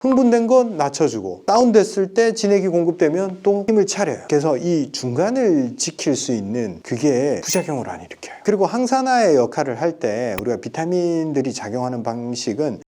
흥분된 건 낮춰주고 다운됐을 때 진액이 공급되면 또 힘을 차려요. 그래서 이 중간을 지킬 수 있는 그게 부작용을 안 일으켜요. 그리고 항산화의 역할을 할 때 우리가 비타민들이 작용하는 방식은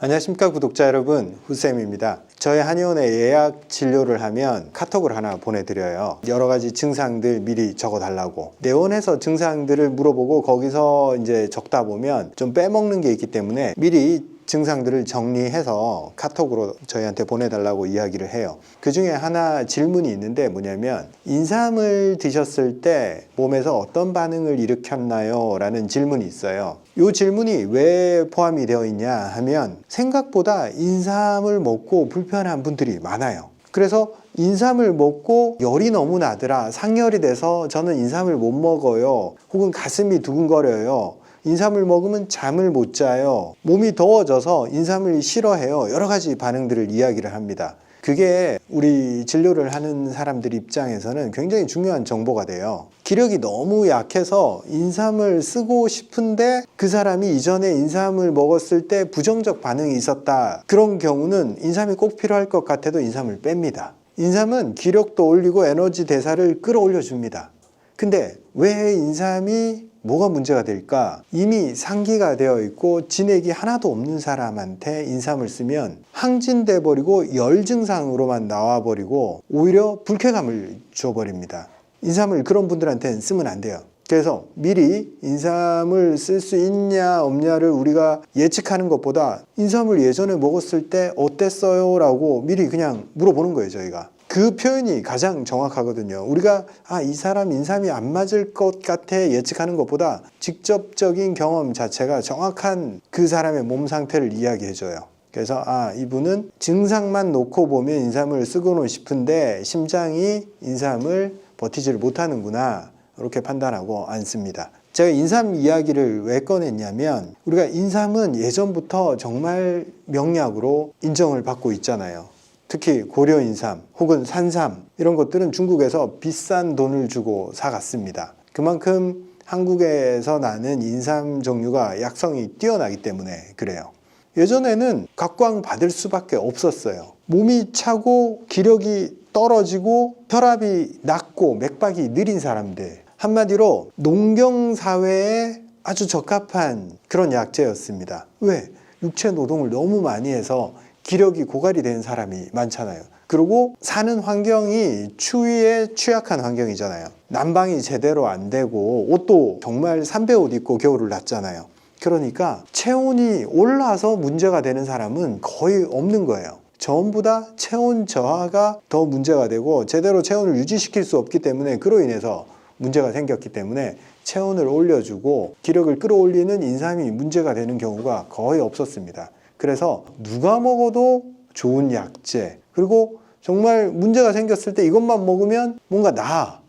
안녕하십니까 구독자 여러분, 후쌤입니다. 저희 한의원에 예약 진료를 하면 카톡을 하나 보내드려요. 여러 가지 증상들 미리 적어달라고. 내원해서 증상들을 물어보고 거기서 이제 적다 보면 좀 빼먹는 게 있기 때문에 미리 증상들을 정리해서 카톡으로 저희한테 보내달라고 이야기를 해요. 그 중에 하나 질문이 있는데 뭐냐면 인삼을 드셨을 때 몸에서 어떤 반응을 일으켰나요? 라는 질문이 있어요. 이 질문이 왜 포함이 되어 있냐 하면 생각보다 인삼을 먹고 불편한 분들이 많아요. 그래서 인삼을 먹고 열이 너무 나더라, 상열이 돼서 저는 인삼을 못 먹어요, 혹은 가슴이 두근거려요, 인삼을 먹으면 잠을 못 자요, 몸이 더워져서 인삼을 싫어해요, 여러 가지 반응들을 이야기를 합니다. 그게 우리 진료를 하는 사람들 입장에서는 굉장히 중요한 정보가 돼요. 기력이 너무 약해서 인삼을 쓰고 싶은데 그 사람이 이전에 인삼을 먹었을 때 부정적 반응이 있었다, 그런 경우는 인삼이 꼭 필요할 것 같아도 인삼을 뺍니다. 인삼은 기력도 올리고 에너지 대사를 끌어올려 줍니다. 근데 왜 인삼이 뭐가 문제가 될까? 이미 상기가 되어 있고 진액이 하나도 없는 사람한테 인삼을 쓰면 항진돼 버리고 열 증상으로만 나와 버리고 오히려 불쾌감을 줘버립니다. 인삼을 그런 분들한테는 쓰면 안 돼요. 그래서 미리 인삼을 쓸 수 있냐 없냐를 우리가 예측하는 것보다 인삼을 예전에 먹었을 때 어땠어요? 라고 미리 그냥 물어보는 거예요, 저희가. 그 표현이 가장 정확하거든요. 우리가 이 사람 인삼이 안 맞을 것 같아 예측하는 것보다 직접적인 경험 자체가 정확한 그 사람의 몸 상태를 이야기해줘요. 그래서 이분은 증상만 놓고 보면 인삼을 쓰고는 싶은데 심장이 인삼을 버티지를 못하는구나, 이렇게 판단하고 안 씁니다. 제가 인삼 이야기를 왜 꺼냈냐면 우리가 인삼은 예전부터 정말 명약으로 인정을 받고 있잖아요. 특히 고려인삼 혹은 산삼, 이런 것들은 중국에서 비싼 돈을 주고 사갔습니다. 그만큼 한국에서 나는 인삼 종류가 약성이 뛰어나기 때문에 그래요. 예전에는 각광 받을 수밖에 없었어요. 몸이 차고 기력이 떨어지고 혈압이 낮고 맥박이 느린 사람들, 한마디로 농경사회에 아주 적합한 그런 약재였습니다. 왜? 육체 노동을 너무 많이 해서 기력이 고갈이 된 사람이 많잖아요. 그리고 사는 환경이 추위에 취약한 환경이잖아요. 난방이 제대로 안 되고 옷도 정말 삼배 옷 입고 겨울을 났잖아요. 그러니까 체온이 올라서 문제가 되는 사람은 거의 없는 거예요. 전부 다 체온 저하가 더 문제가 되고 제대로 체온을 유지시킬 수 없기 때문에 그로 인해서 문제가 생겼기 때문에 체온을 올려주고 기력을 끌어올리는 인삼이 문제가 되는 경우가 거의 없었습니다. 그래서 누가 먹어도 좋은 약재, 그리고 정말 문제가 생겼을 때 이것만 먹으면 뭔가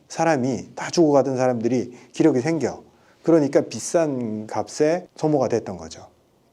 사람이 다 죽어가던 사람들이 기력이 생겨. 그러니까 비싼 값에 소모가 됐던 거죠.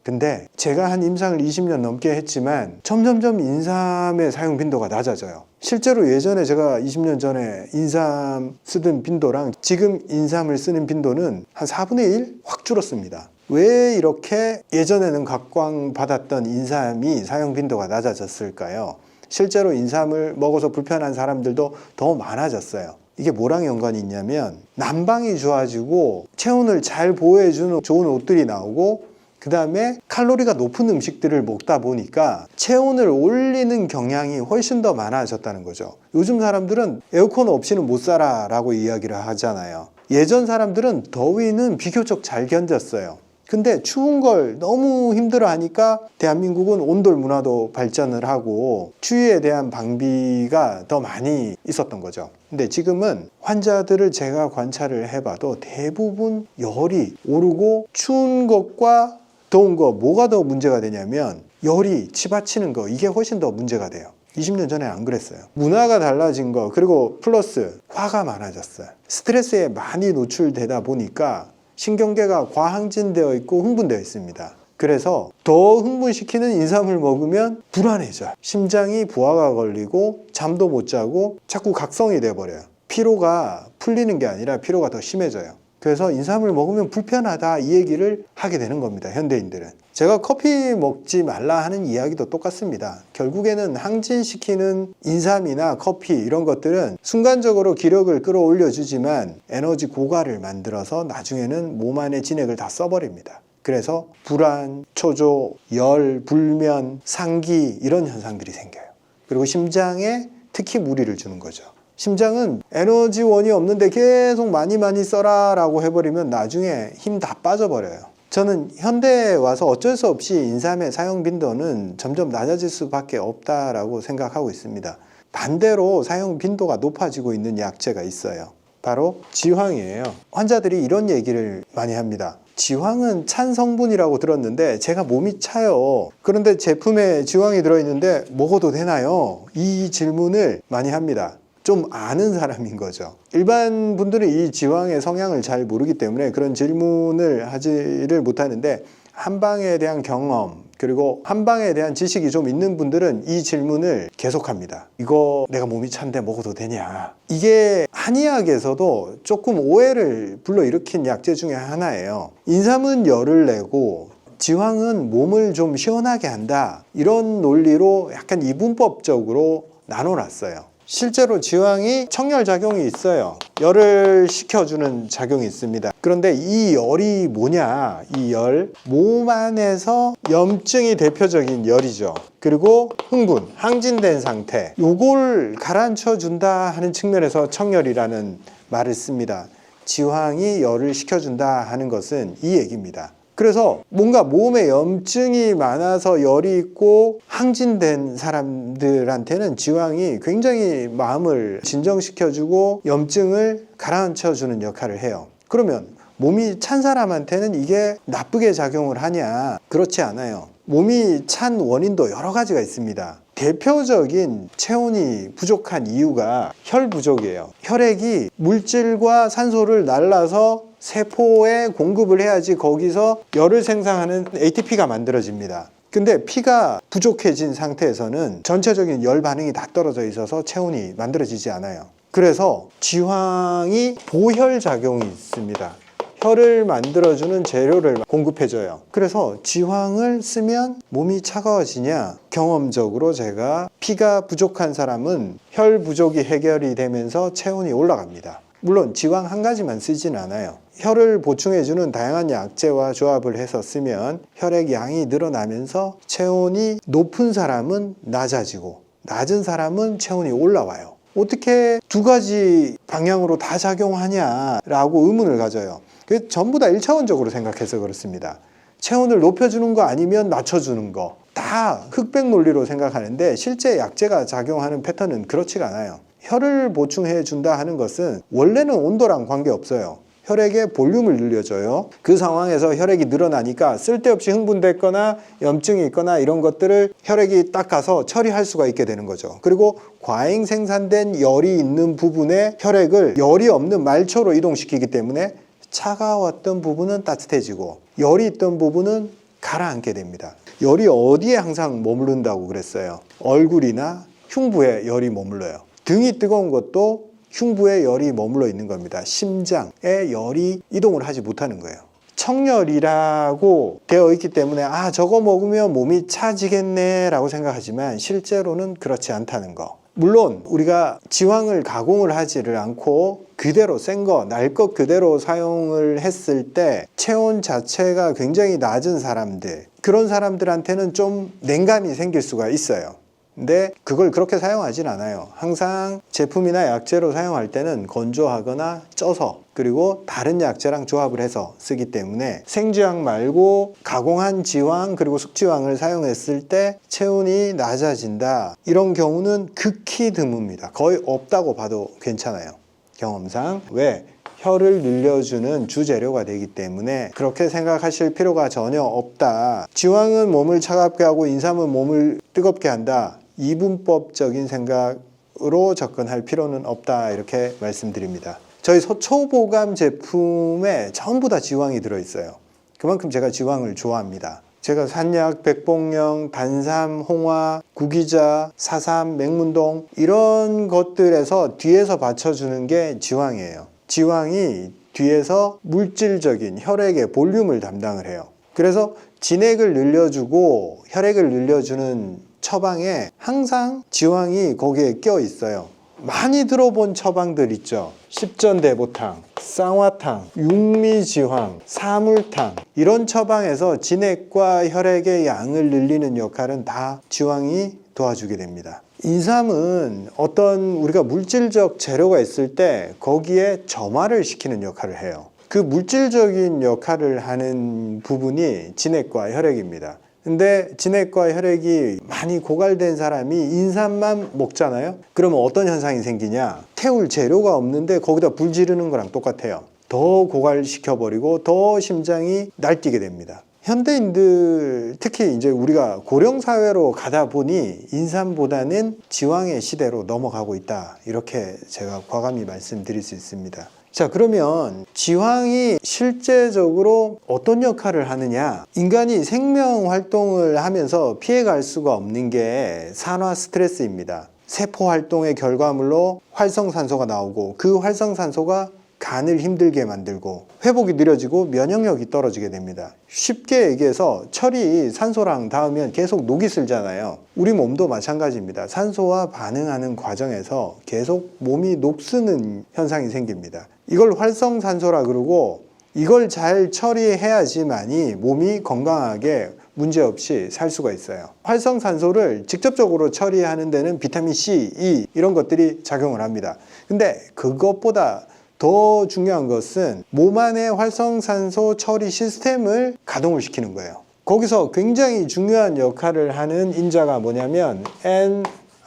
근데 제가 한 임상을 20년 넘게 했지만 점점점 인삼의 사용 빈도가 낮아져요. 실제로 예전에 제가 20년 전에 인삼 쓰던 빈도랑 지금 인삼을 쓰는 빈도는 한 4분의 1 확 줄었습니다. 왜 이렇게 예전에는 각광받았던 인삼이 사용 빈도가 낮아졌을까요? 실제로 인삼을 먹어서 불편한 사람들도 더 많아졌어요. 이게 뭐랑 연관이 있냐면 난방이 좋아지고 체온을 잘 보호해주는 좋은 옷들이 나오고 그 다음에 칼로리가 높은 음식들을 먹다 보니까 체온을 올리는 경향이 훨씬 더 많아졌다는 거죠. 요즘 사람들은 에어컨 없이는 못 살아 라고 이야기를 하잖아요. 예전 사람들은 더위는 비교적 잘 견뎠어요. 근데 추운 걸 너무 힘들어 하니까 대한민국은 온돌 문화도 발전을 하고 추위에 대한 방비가 더 많이 있었던 거죠. 근데 지금은 환자들을 제가 관찰을 해봐도 대부분 열이 오르고 추운 것과 더운 거 뭐가 더 문제가 되냐면 열이 치받치는 거, 이게 훨씬 더 문제가 돼요. 20년 전에 안 그랬어요. 문화가 달라진 거, 그리고 플러스 화가 많아졌어요. 스트레스에 많이 노출되다 보니까 신경계가 과항진되어 있고 흥분되어 있습니다. 그래서 더 흥분시키는 인삼을 먹으면 불안해져요. 심장이 부하가 걸리고 잠도 못 자고 자꾸 각성이 돼버려요. 피로가 풀리는 게 아니라 피로가 더 심해져요. 그래서 인삼을 먹으면 불편하다 이 얘기를 하게 되는 겁니다. 현대인들은. 제가 커피 먹지 말라 하는 이야기도 똑같습니다. 결국에는 항진시키는 인삼이나 커피 이런 것들은 순간적으로 기력을 끌어올려 주지만 에너지 고갈을 만들어서 나중에는 몸 안의 진액을 다 써버립니다. 그래서 불안, 초조, 열, 불면, 상기 이런 현상들이 생겨요. 그리고 심장에 특히 무리를 주는 거죠. 심장은 에너지원이 없는데 계속 많이 써라 라고 해버리면 나중에 힘 다 빠져버려요. 저는 현대에 와서 어쩔 수 없이 인삼의 사용 빈도는 점점 낮아질 수밖에 없다라고 생각하고 있습니다. 반대로 사용 빈도가 높아지고 있는 약재가 있어요. 바로 지황이에요. 환자들이 이런 얘기를 많이 합니다. 지황은 찬 성분이라고 들었는데 제가 몸이 차요. 그런데 제품에 지황이 들어있는데 먹어도 되나요? 이 질문을 많이 합니다. 좀 아는 사람인 거죠. 일반 분들은 이 지황의 성향을 잘 모르기 때문에 그런 질문을 하지를 못하는데 한방에 대한 경험 그리고 한방에 대한 지식이 좀 있는 분들은 이 질문을 계속합니다. 이거 내가 몸이 찬데 먹어도 되냐? 이게 한의학에서도 조금 오해를 불러일으킨 약재 중에 하나예요. 인삼은 열을 내고 지황은 몸을 좀 시원하게 한다. 이런 논리로 약간 이분법적으로 나눠놨어요. 실제로 지황이 청열작용이 있어요. 열을 식혀주는 작용이 있습니다. 그런데 이 열이 뭐냐? 이 열, 몸 안에서 염증이 대표적인 열이죠. 그리고 흥분, 항진된 상태, 요걸 가라앉혀 준다 하는 측면에서 청열이라는 말을 씁니다. 지황이 열을 식혀준다 하는 것은 이 얘기입니다. 그래서 뭔가 몸에 염증이 많아서 열이 있고 항진된 사람들한테는 지황이 굉장히 마음을 진정시켜주고 염증을 가라앉혀주는 역할을 해요. 그러면 몸이 찬 사람한테는 이게 나쁘게 작용을 하냐? 그렇지 않아요. 몸이 찬 원인도 여러 가지가 있습니다. 대표적인 체온이 부족한 이유가 혈 부족이에요. 혈액이 물질과 산소를 날라서 세포에 공급을 해야지 거기서 열을 생산하는 ATP가 만들어집니다. 근데 피가 부족해진 상태에서는 전체적인 열 반응이 다 떨어져 있어서 체온이 만들어지지 않아요. 그래서 지황이 보혈 작용이 있습니다. 혈을 만들어주는 재료를 공급해줘요. 그래서 지황을 쓰면 몸이 차가워지냐? 경험적으로 제가 피가 부족한 사람은 혈 부족이 해결이 되면서 체온이 올라갑니다. 물론 지황 한 가지만 쓰진 않아요. 혈을 보충해주는 다양한 약재와 조합을 해서 쓰면 혈액 양이 늘어나면서 체온이 높은 사람은 낮아지고 낮은 사람은 체온이 올라와요. 어떻게 두 가지 방향으로 다 작용하냐라고 의문을 가져요. 그게 전부 다 1차원적으로 생각해서 그렇습니다. 체온을 높여주는 거 아니면 낮춰주는 거 다 흑백 논리로 생각하는데 실제 약재가 작용하는 패턴은 그렇지가 않아요. 혈을 보충해 준다 하는 것은 원래는 온도랑 관계없어요. 혈액의 볼륨을 늘려줘요. 그 상황에서 혈액이 늘어나니까 쓸데없이 흥분됐거나 염증이 있거나 이런 것들을 혈액이 딱 가서 처리할 수가 있게 되는 거죠. 그리고 과잉 생산된 열이 있는 부분에 혈액을 열이 없는 말초로 이동시키기 때문에 차가웠던 부분은 따뜻해지고 열이 있던 부분은 가라앉게 됩니다. 열이 어디에 항상 머무른다고 그랬어요? 얼굴이나 흉부에 열이 머물러요. 등이 뜨거운 것도 흉부에 열이 머물러 있는 겁니다. 심장에 열이 이동을 하지 못하는 거예요. 청열이라고 되어 있기 때문에 저거 먹으면 몸이 차지겠네 라고 생각하지만 실제로는 그렇지 않다는 거. 물론 우리가 지황을 가공을 하지를 않고 그대로 센 거, 날 것 그대로 사용을 했을 때 체온 자체가 굉장히 낮은 사람들, 그런 사람들한테는 좀 냉감이 생길 수가 있어요. 근데 그걸 그렇게 사용하진 않아요. 항상 제품이나 약재로 사용할 때는 건조하거나 쪄서 그리고 다른 약재랑 조합을 해서 쓰기 때문에 생지황 말고 가공한 지황 그리고 숙지황을 사용했을 때 체온이 낮아진다. 이런 경우는 극히 드뭅니다. 거의 없다고 봐도 괜찮아요. 경험상. 왜? 혈을 늘려주는 주재료가 되기 때문에 그렇게 생각하실 필요가 전혀 없다. 지황은 몸을 차갑게 하고 인삼은 몸을 뜨겁게 한다. 이분법적인 생각으로 접근할 필요는 없다. 이렇게 말씀드립니다. 저희 초보감 제품에 전부 다 지황이 들어있어요. 그만큼 제가 지황을 좋아합니다. 제가 산약, 백봉령, 단삼, 홍화, 구기자, 사삼, 맹문동 이런 것들에서 뒤에서 받쳐주는 게 지황이에요. 지황이 뒤에서 물질적인 혈액의 볼륨을 담당을 해요. 그래서 진액을 늘려주고 혈액을 늘려주는 처방에 항상 지황이 거기에 껴 있어요. 많이 들어본 처방들 있죠. 십전대보탕, 쌍화탕, 육미지황, 사물탕, 이런 처방에서 진액과 혈액의 양을 늘리는 역할은 다 지황이 도와주게 됩니다. 인삼은 어떤 우리가 물질적 재료가 있을 때 거기에 점화를 시키는 역할을 해요. 그 물질적인 역할을 하는 부분이 진액과 혈액입니다. 근데 진액과 혈액이 많이 고갈된 사람이 인삼만 먹잖아요. 그러면 어떤 현상이 생기냐? 태울 재료가 없는데 거기다 불 지르는 거랑 똑같아요. 더 고갈시켜버리고 더 심장이 날뛰게 됩니다. 현대인들, 특히 이제 우리가 고령 사회로 가다 보니 인삼보다는 지황의 시대로 넘어가고 있다, 이렇게 제가 과감히 말씀드릴 수 있습니다. 자, 그러면 지황이 실제적으로 어떤 역할을 하느냐? 인간이 생명 활동을 하면서 피해갈 수가 없는 게 산화 스트레스입니다. 세포 활동의 결과물로 활성산소가 나오고 그 활성산소가 간을 힘들게 만들고 회복이 느려지고 면역력이 떨어지게 됩니다. 쉽게 얘기해서 철이 산소랑 닿으면 계속 녹이 슬잖아요. 우리 몸도 마찬가지입니다. 산소와 반응하는 과정에서 계속 몸이 녹쓰는 현상이 생깁니다. 이걸 활성산소라 그러고, 이걸 잘 처리해야지만이 몸이 건강하게 문제없이 살 수가 있어요. 활성산소를 직접적으로 처리하는 데는 비타민 C, E 이런 것들이 작용을 합니다. 근데 그것보다 더 중요한 것은 몸 안의 활성산소 처리 시스템을 가동을 시키는 거예요. 거기서 굉장히 중요한 역할을 하는 인자가 뭐냐면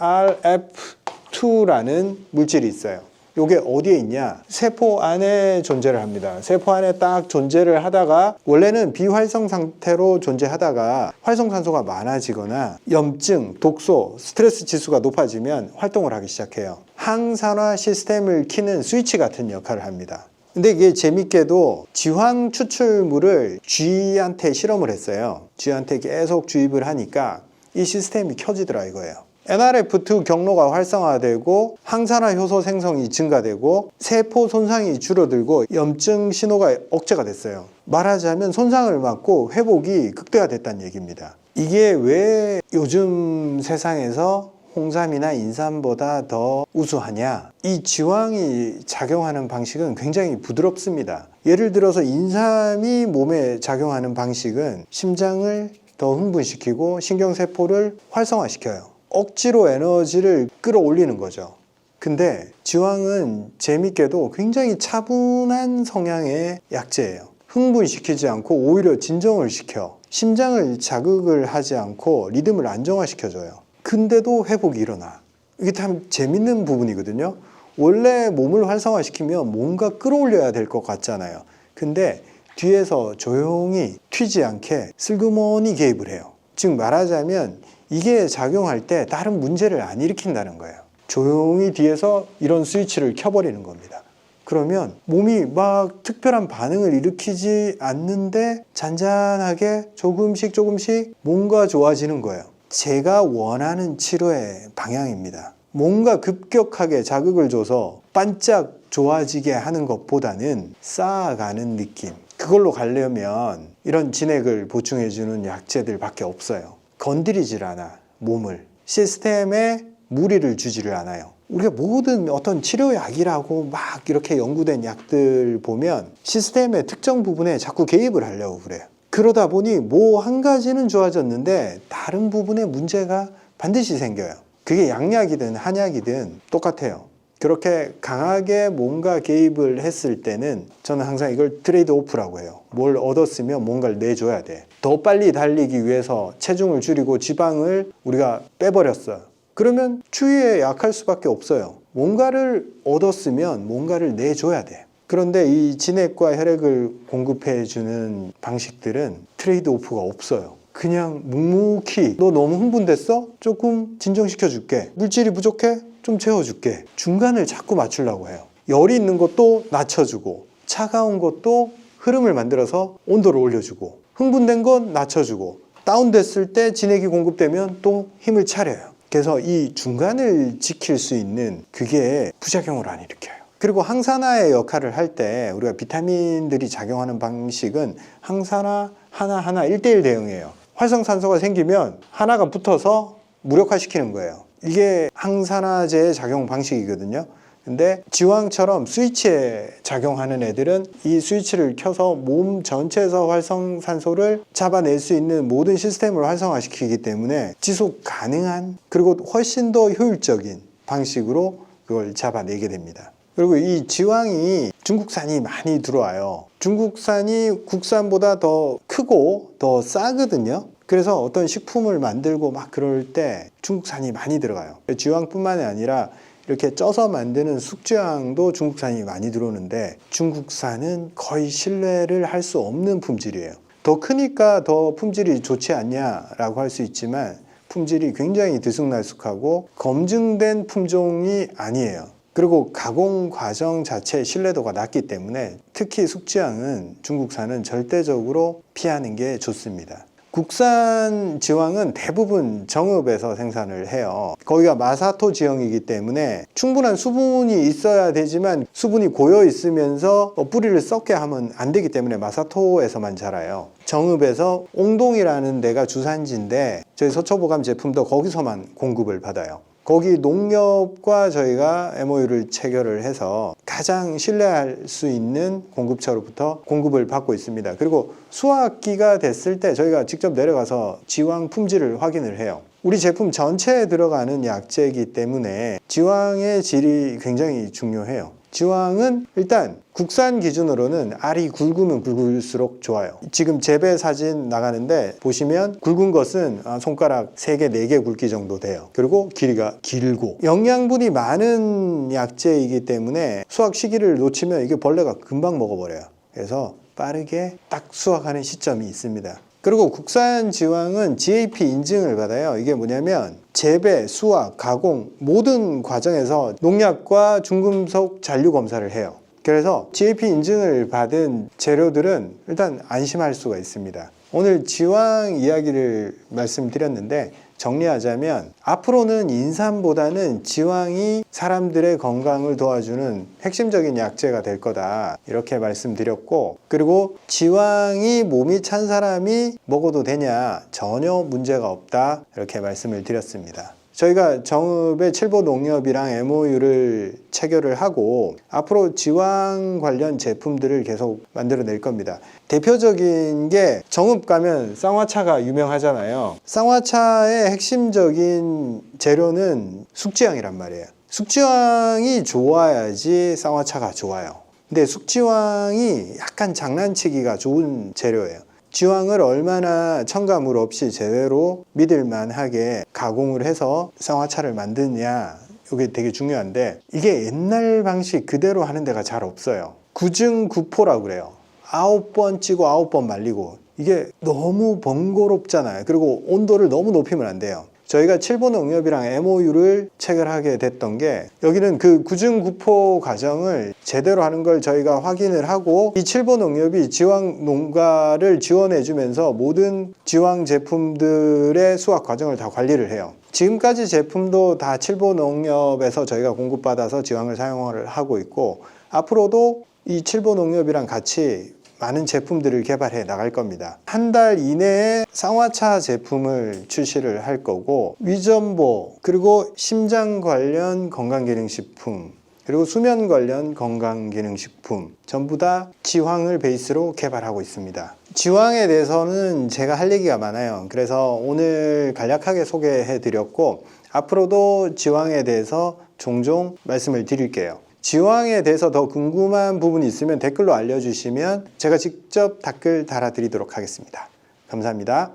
NRF2라는 물질이 있어요. 이게 어디에 있냐? 세포 안에 존재를 합니다. 세포 안에 딱 존재를 하다가, 원래는 비활성 상태로 존재하다가 활성산소가 많아지거나 염증, 독소, 스트레스 지수가 높아지면 활동을 하기 시작해요. 항산화 시스템을 켜는 스위치 같은 역할을 합니다. 근데 이게 재밌게도 지황 추출물을 쥐한테 실험을 했어요. 쥐한테 계속 주입을 하니까 이 시스템이 켜지더라 이거예요. NRF2 경로가 활성화되고 항산화 효소 생성이 증가되고 세포 손상이 줄어들고 염증 신호가 억제가 됐어요. 말하자면 손상을 막고 회복이 극대화됐다는 얘기입니다. 이게 왜 요즘 세상에서 홍삼이나 인삼보다 더 우수하냐? 이 지황이 작용하는 방식은 굉장히 부드럽습니다. 예를 들어서 인삼이 몸에 작용하는 방식은 심장을 더 흥분시키고 신경세포를 활성화시켜요. 억지로 에너지를 끌어올리는 거죠. 근데 지황은 재밌게도 굉장히 차분한 성향의 약재예요. 흥분시키지 않고 오히려 진정을 시켜 심장을 자극을 하지 않고 리듬을 안정화시켜줘요. 근데도 회복이 일어나. 이게 참 재밌는 부분이거든요. 원래 몸을 활성화시키면 뭔가 끌어올려야 될 것 같잖아요. 근데 뒤에서 조용히 튀지 않게 슬그머니 개입을 해요. 즉 말하자면 이게 작용할 때 다른 문제를 안 일으킨다는 거예요. 조용히 뒤에서 이런 스위치를 켜버리는 겁니다. 그러면 몸이 막 특별한 반응을 일으키지 않는데 잔잔하게 조금씩 뭔가 좋아지는 거예요. 제가 원하는 치료의 방향입니다. 뭔가 급격하게 자극을 줘서 반짝 좋아지게 하는 것보다는 쌓아가는 느낌. 그걸로 가려면 이런 진액을 보충해주는 약재들밖에 없어요. 건드리질 않아, 몸을. 시스템에 무리를 주지를 않아요. 우리가 모든 어떤 치료약이라고 막 이렇게 연구된 약들 보면 시스템의 특정 부분에 자꾸 개입을 하려고 그래요. 그러다 보니 뭐 한 가지는 좋아졌는데 다른 부분에 문제가 반드시 생겨요. 그게 양약이든 한약이든 똑같아요. 그렇게 강하게 뭔가 개입을 했을 때는 저는 항상 이걸 트레이드 오프라고 해요. 뭘 얻었으면 뭔가를 내줘야 돼. 더 빨리 달리기 위해서 체중을 줄이고 지방을 우리가 빼버렸어요. 그러면 추위에 약할 수밖에 없어요. 뭔가를 얻었으면 뭔가를 내줘야 돼. 그런데 이 진액과 혈액을 공급해주는 방식들은 트레이드 오프가 없어요. 그냥 묵묵히 너 너무 흥분됐어? 조금 진정시켜줄게. 물질이 부족해? 좀 채워줄게. 중간을 자꾸 맞추려고 해요. 열이 있는 것도 낮춰주고 차가운 것도 흐름을 만들어서 온도를 올려주고 흥분된 건 낮춰주고 다운됐을 때 진액이 공급되면 또 힘을 차려요. 그래서 이 중간을 지킬 수 있는 그게 부작용을 안 일으켜요. 그리고 항산화의 역할을 할 때 우리가 비타민들이 작용하는 방식은 항산화 하나하나 1대1 대응이에요. 활성산소가 생기면 하나가 붙어서 무력화시키는 거예요. 이게 항산화제의 작용 방식이거든요. 근데 지왕처럼 스위치에 작용하는 애들은 이 스위치를 켜서 몸 전체에서 활성산소를 잡아낼 수 있는 모든 시스템을 활성화시키기 때문에 지속 가능한, 그리고 훨씬 더 효율적인 방식으로 그걸 잡아내게 됩니다. 그리고 이 지왕이 중국산이 많이 들어와요. 중국산이 국산보다 더 크고 더 싸거든요. 그래서 어떤 식품을 만들고 막 그럴 때 중국산이 많이 들어가요. 지왕뿐만이 아니라 이렇게 쪄서 만드는 숙지왕도 중국산이 많이 들어오는데, 중국산은 거의 신뢰를 할 수 없는 품질이에요. 더 크니까 더 품질이 좋지 않냐라고 할 수 있지만 품질이 굉장히 들쑥날쑥하고 검증된 품종이 아니에요. 그리고 가공 과정 자체의 신뢰도가 낮기 때문에 특히 숙지왕은 중국산은 절대적으로 피하는 게 좋습니다. 국산 지왕은 대부분 정읍에서 생산을 해요. 거기가 마사토 지형이기 때문에 충분한 수분이 있어야 되지만 수분이 고여 있으면서 뿌리를 썩게 하면 안 되기 때문에 마사토에서만 자라요. 정읍에서 옹동이라는 데가 주산지인데 저희 서초보감 제품도 거기서만 공급을 받아요. 거기 농협과 저희가 MOU를 체결을 해서 가장 신뢰할 수 있는 공급처로부터 공급을 받고 있습니다. 그리고 수확기가 됐을 때 저희가 직접 내려가서 지왕 품질을 확인을 해요. 우리 제품 전체에 들어가는 약재이기 때문에 지왕의 질이 굉장히 중요해요. 지왕은 일단 국산 기준으로는 알이 굵으면 굵을수록 좋아요. 지금 재배 사진 나가는데 보시면 굵은 것은 손가락 3개, 4개 굵기 정도 돼요. 그리고 길이가 길고 영양분이 많은 약재이기 때문에 수확 시기를 놓치면 이게 벌레가 금방 먹어버려요. 그래서 빠르게 딱 수확하는 시점이 있습니다. 그리고 국산 지왕은 GAP 인증을 받아요. 이게 뭐냐면 재배, 수확, 가공 모든 과정에서 농약과 중금속 잔류 검사를 해요. 그래서 GAP 인증을 받은 재료들은 일단 안심할 수가 있습니다. 오늘 지왕 이야기를 말씀드렸는데 정리하자면 앞으로는 인삼보다는 지왕이 사람들의 건강을 도와주는 핵심적인 약재가 될 거다, 이렇게 말씀드렸고, 그리고 지왕이 몸이 찬 사람이 먹어도 되냐, 전혀 문제가 없다, 이렇게 말씀을 드렸습니다. 저희가 정읍의 칠보농협이랑 MOU를 체결을 하고 앞으로 지왕 관련 제품들을 계속 만들어낼 겁니다. 대표적인 게 정읍 가면 쌍화차가 유명하잖아요. 쌍화차의 핵심적인 재료는 숙지왕이란 말이에요. 숙지왕이 좋아야지 쌍화차가 좋아요. 근데 숙지왕이 약간 장난치기가 좋은 재료예요. 지왕을 얼마나 첨가물 없이 제대로 믿을만하게 가공을 해서 쌍화차를 만드냐, 이게 되게 중요한데 이게 옛날 방식 그대로 하는 데가 잘 없어요. 구증구포라고 그래요. 9번 찌고 9번 말리고, 이게 너무 번거롭잖아요. 그리고 온도를 너무 높이면 안 돼요. 저희가 칠보농협이랑 MOU를 체결하게 됐던 게 여기는 그 구증구포 과정을 제대로 하는 걸 저희가 확인을 하고, 이 칠보농협이 지왕 농가를 지원해 주면서 모든 지왕 제품들의 수확 과정을 다 관리를 해요. 지금까지 제품도 다 칠보농협에서 저희가 공급받아서 지왕을 사용을 하고 있고, 앞으로도 이 칠보농협이랑 같이 많은 제품들을 개발해 나갈 겁니다. 한 달 이내에 쌍화차 제품을 출시를 할 거고, 위전보, 그리고 심장 관련 건강기능식품, 그리고 수면 관련 건강기능식품 전부 다 지왕을 베이스로 개발하고 있습니다. 지왕에 대해서는 제가 할 얘기가 많아요. 그래서 오늘 간략하게 소개해 드렸고 앞으로도 지왕에 대해서 종종 말씀을 드릴게요. 지왕에 대해서 더 궁금한 부분이 있으면 댓글로 알려주시면 제가 직접 댓글 달아드리도록 하겠습니다. 감사합니다.